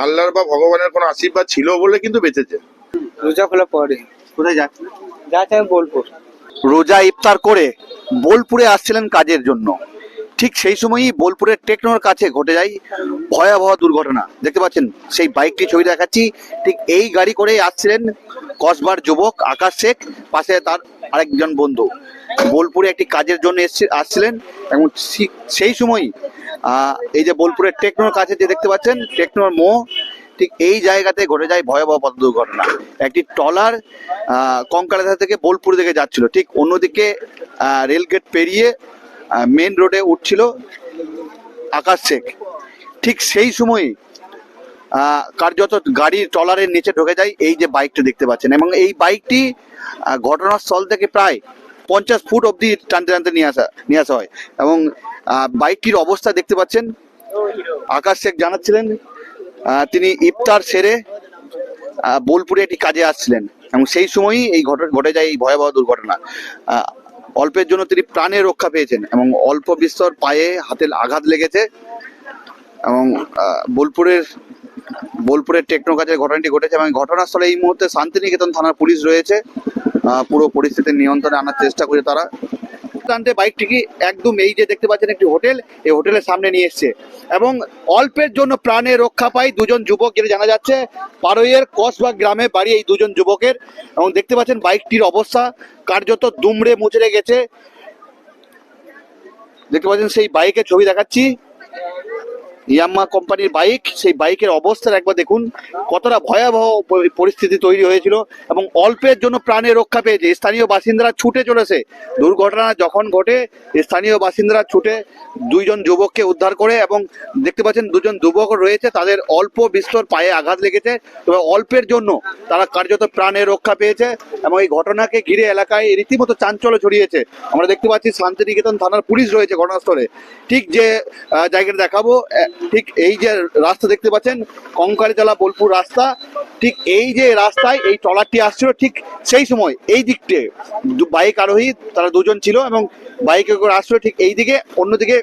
আল্লাহর বা ভগবানের কোনো আশীর্বাদ ছিল বলে কিন্তু বেঁচেছে। রোজা খোলা পরে কোথায় যাচ্ছেন? যাচ্ছে আমি বোলপুর। রোজা ইফতার করে বোলপুরে আসছিলেন কাজের জন্য। ঠিক সেই সময়ই বোলপুরের টেকনোর কাছে ঘটে যায় ভয়াবহ দুর্ঘটনা। দেখতে পাচ্ছেন সেই বাইকটি ছবি দেখাচ্ছি, ঠিক এই গাড়ি করেই আসছিলেন কসবার যুবক আকাশ শেখ, পাশে তার আরেকজন বন্ধু। বোলপুরে একটি কাজের জন্য আসছিলেন এবং সেই সময়ই এই যে বোলপুরের টেকনোর কাছে যে দেখতে পাচ্ছেন টেকনোর মোড়, ঠিক এই জায়গাতে ঘটে যায় ভয়াবহ পথ দুর্ঘটনা। একটি ট্রলার কঙ্কালেধা থেকে বোলপুর দিকে যাচ্ছিল, ঠিক অন্যদিকে রেলগেট পেরিয়ে মেন রোডে উঠছিল আকাশ শেখ। ঠিক সেই সময় কার্যত গাড়ির ট্রলারের নিচে ঢুকে যায় এই যে বাইকটি দেখতে পাচ্ছেন, এবং এই বাইকটি ঘটনাস্থল থেকে প্রায় 50 ফুট অবধি টানতে টানতে নিয়ে আসা হয়। এবং বাইকটির অবস্থা দেখতে পাচ্ছেন, আকাশ শেখ জানাচ্ছিলেন তিনি ইফতার সেরে বোলপুরে একটি কাজে আসছিলেন এবং সেই সময়ই এই ঘটে যায় এই ভয়াবহ দুর্ঘটনা। অল্পের জন্য তিনি প্রাণে রক্ষা পেয়েছেন এবং অল্প বিস্তর পায়ে হাতে আঘাত লেগেছে। এবং বোলপুরের টেকনো কাজের ঘটনাটি ঘটেছে এবং ঘটনাস্থলে এই মুহূর্তে শান্তিনিকেতন থানার পুলিশ রয়েছে। পুরো পরিস্থিতি নিয়ন্ত্রণে আনার চেষ্টা করে তারা। বাইকটিকে একদম এই যে দেখতে পাচ্ছেন একটি হোটেল, এই হোটেলের সামনে নিয়ে এসছে এবং অল্পের জন্য প্রাণে রক্ষা পায় দুজন যুবক, যেটা জানা যাচ্ছে পাড়ইয়ের কসবা গ্রামে বাড়ি এই দুজন যুবকের। এবং দেখতে পাচ্ছেন বাইকটির অবস্থা কার্যত দুমড়ে মুচড়ে গেছে। দেখতে পাচ্ছেন সেই বাইকের ছবি দেখাচ্ছি, ইয়াম্মা কোম্পানির বাইক। সেই বাইকের অবস্থা একবার দেখুন, কতটা ভয়াবহ পরিস্থিতি তৈরি হয়েছিল এবং অল্পের জন্য প্রাণে রক্ষা পেয়েছে। স্থানীয় বাসিন্দারা ছুটে চলেছে, দুর্ঘটনা যখন ঘটে স্থানীয় বাসিন্দারা ছুটে দুইজন যুবককে উদ্ধার করে এবং দেখতে পাচ্ছেন দুজন যুবক রয়েছে, তাদের অল্প বিস্তর পায়ে আঘাত লেগেছে, তবে অল্পের জন্য তারা কার্যত প্রাণে রক্ষা পেয়েছে। এবং এই ঘটনাকে ঘিরে এলাকায় রীতিমতো চাঞ্চল্য ছড়িয়েছে। আমরা দেখতে পাচ্ছি শান্তিনিকেতন থানার পুলিশ রয়েছে ঘটনাস্থলে। ঠিক যে জায়গাটা দেখাবো, ঠিক এই যে রাস্তা দেখতে পাচ্ছেন কঙ্কালীতলা বোলপুর রাস্তা, ঠিক এই যে রাস্তায় এই ট্রলারটি আসছিল, ঠিক সেই সময় এই দিকটে বাইক আরোহী তারা দুজন ছিল এবং বাইকে করে আসছিল ঠিক এই দিকে, অন্যদিকে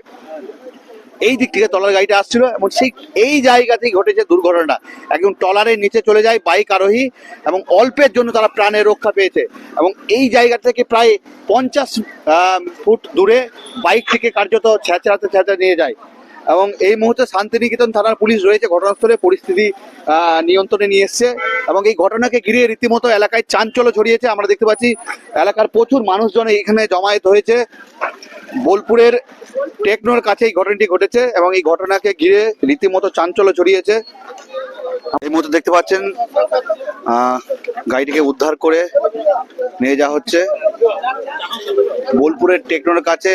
এই দিক থেকে ট্রলার গাড়িটা আসছিল এবং সেই এই জায়গাতেই ঘটেছে দুর্ঘটনা। একদম ট্রলারের নিচে চলে যায় বাইক আরোহী এবং অল্পের জন্য তারা প্রাণে রক্ষা পেয়েছে। এবং এই জায়গা থেকে প্রায় 50 ফুট দূরে বাইকটিকে কার্যত ছেঁচড়াতে নিয়ে যায়। এবং এই মুহূর্তে শান্তিনিকেতন থানার পুলিশ রয়েছে ঘটনাস্থলে, পরিস্থিতি নিয়ন্ত্রণে নিয়ে এসছে এবং এই ঘটনাকে ঘিরে রীতিমতো এলাকায় চাঞ্চল্য ছড়িয়েছে। আমরা দেখতে পাচ্ছি এলাকার প্রচুর মানুষজন এখানে জমায়েত হয়েছে। বোলপুরের টেকনোর কাছে এই ঘটনাটি ঘটেছে এবং এই ঘটনাকে ঘিরে রীতিমতো চাঞ্চল্য ছড়িয়েছে। এই মুহূর্তে দেখতে পাচ্ছেন গাড়িটিকে উদ্ধার করে নিয়ে যাওয়া হচ্ছে। বোলপুরের টেকনোর কাছে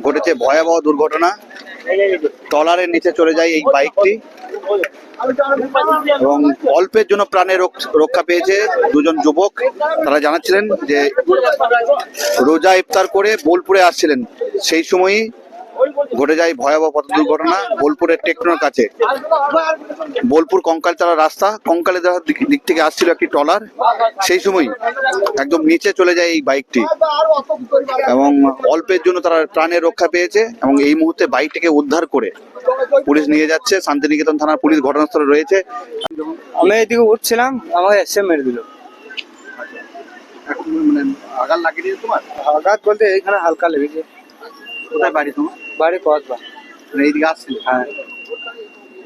ঘটেছে ভয়াবহ দুর্ঘটনা, ট্রলারের নিচে চলে যায় এই বাইকটি এবং অল্পের জন্য প্রাণে রক্ষা পেয়েছে দুজন যুবক। তারা জানাচ্ছিলেন যে রোজা ইফতার করে বোলপুরে আসছিলেন, সেই সময়ই ঘটে যায় ভয়াবহ পথ দুর্ঘটনা বোলপুরের টেকনোর কাছে। বোলপুর কঙ্কালতলা রাস্তা, কঙ্কালীতলার দিক থেকে আসছিল একটি ট্রলার, সেই সময় একদম নিচে চলে যায় এই বাইকটি এবং অল্পের জন্য তারা প্রাণে রক্ষা পেয়েছে এবং এই মুহূর্তে বাইকটিকে উদ্ধার করে পুলিশ নিয়ে যাচ্ছে। শান্তিনিকেতন থানার পুলিশ ঘটনাস্থলে রয়েছে। আমি এদিকে উঠছিলাম, আমাকে এসে মেরে দিল। আঘাত লাগিয়ে তোমার? আঘাত বলতে এইখানে হালকা লেগেছে। কোথায় বাড়ি তোমার? বাড়ি কসবা। এইদিকে আসছিল? হ্যাঁ।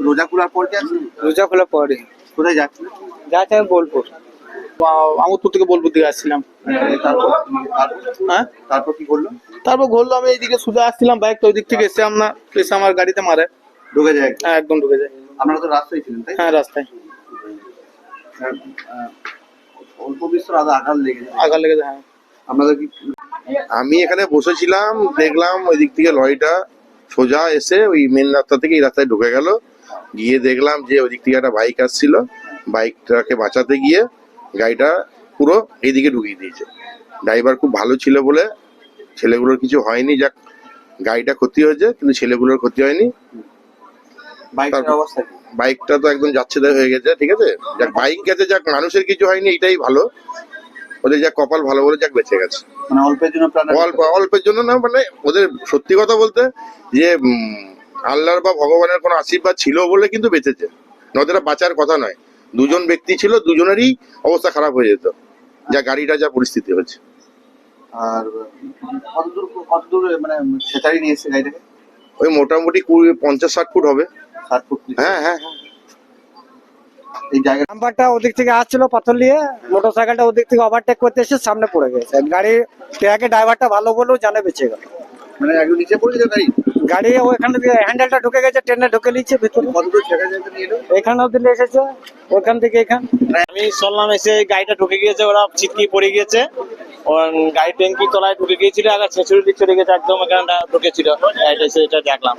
রোজা খোলার পর কি আসছিল? রোজা খোলা পরে। কোথায় যাচ্ছিল? যাচ্ছে আমি বোলপুর। আমোদপুর থেকে বোলপুর দিকে আসছিলাম। হ্যাঁ, তারপর কি করলো? তারপর ঘুরলো, আমি এইদিকে সোজা আসছিলাম, বাইক তো ওই দিক থেকে এসে আমার গাড়িতে মারে, ঢুকে যায়? হ্যাঁ একদম ঢুকে যায়। আপনারা তো রাস্তায় ছিলেন তাই? হ্যাঁ রাস্তায়। অল্প বিস্তর আঘাত লেগেছে? আঘাত লেগেছে, হ্যাঁ। আপনাদের কি? আমি এখানে বসেছিলাম, দেখলাম ওই দিক থেকে লরিটা সোজা এসে ওই মেন রাস্তা থেকে এই রাস্তায় ঢুকে গেল। গিয়ে দেখলাম যে ওই দিক থেকে একটা বাইক আসছিল, বাইকটাকে বাঁচাতে গিয়ে গাড়িটা পুরো এইদিকে ঢুকিয়ে দিয়েছে। ড্রাইভার খুব ভালো ছিল বলে ছেলেগুলোর কিছু হয়নি, যাক গাড়িটা ক্ষতি হয়েছে কিন্তু ছেলেগুলোর ক্ষতি হয়নি। বাইকটা তো একদম যাচ্ছে তাই হয়ে গেছে, ঠিক আছে, যাক বাইক গেছে, যাক মানুষের কিছু হয়নি, এটাই ভালো। ওদের যা কপাল ভালো বলে যাক বেঁচে গেছে। মানে অল্পের জন্য না, মানে ওদের সত্যি কথা বলতে যে আল্লাহর বা ভগবানের কোনো আশীর্বাদ ছিল বলে কিন্তু বেঁচেছে। নয়তো এটা বাঁচার কথা নয়। দুজন ব্যক্তি ছিল, দুজনেরই অবস্থা খারাপ হয়ে যেত, যা গাড়িটা যা পরিস্থিতি হচ্ছে। আর কতদূর মানে ছেতারি নিয়ে এসছে গাড়িটাকে? ওই মোটামুটি 50-60 ফুট হবে। 7 ফুট। হ্যাঁ হ্যাঁ হ্যাঁ। এই জায়গা নাম্বারটা ওদিক থেকে আসছিল পাথর নিয়ে, মোটরসাইকেলটা ওদিক থেকে ওভারটেক করতে এসে সামনে পড়ে গেছে। গাড়ি ট্রাকে ড্রাইভারটা ভালো বলেও জানে বেঁচে গেল। মানে একদম নিচে পড়ে গেছে গাড়ি? গাড়ি ওইখানে দিয়ে হ্যান্ডেলটা ঢুকে গেছে, ট্রেনে ঢুকে নিচ্ছে ভিতরে। কতদূর ছেঁকা জায়গা নিয়ে এলো? এখানেও দিলে এসেছে, ওখান থেকে এখান। আমি শুনলাম এসে গাড়িটা ঢুকে গিয়েছে, ওরা ছিটকি পড়ে গিয়েছে, ওর গাড়ি ট্যাঙ্কি তলায় ঢুকে গিয়েছিল, আগে ছেঁচুড়ি চলে গেছে একদম, এখানটা ঢুকেছিল গাড়িটা, এসে এটা দেখলাম।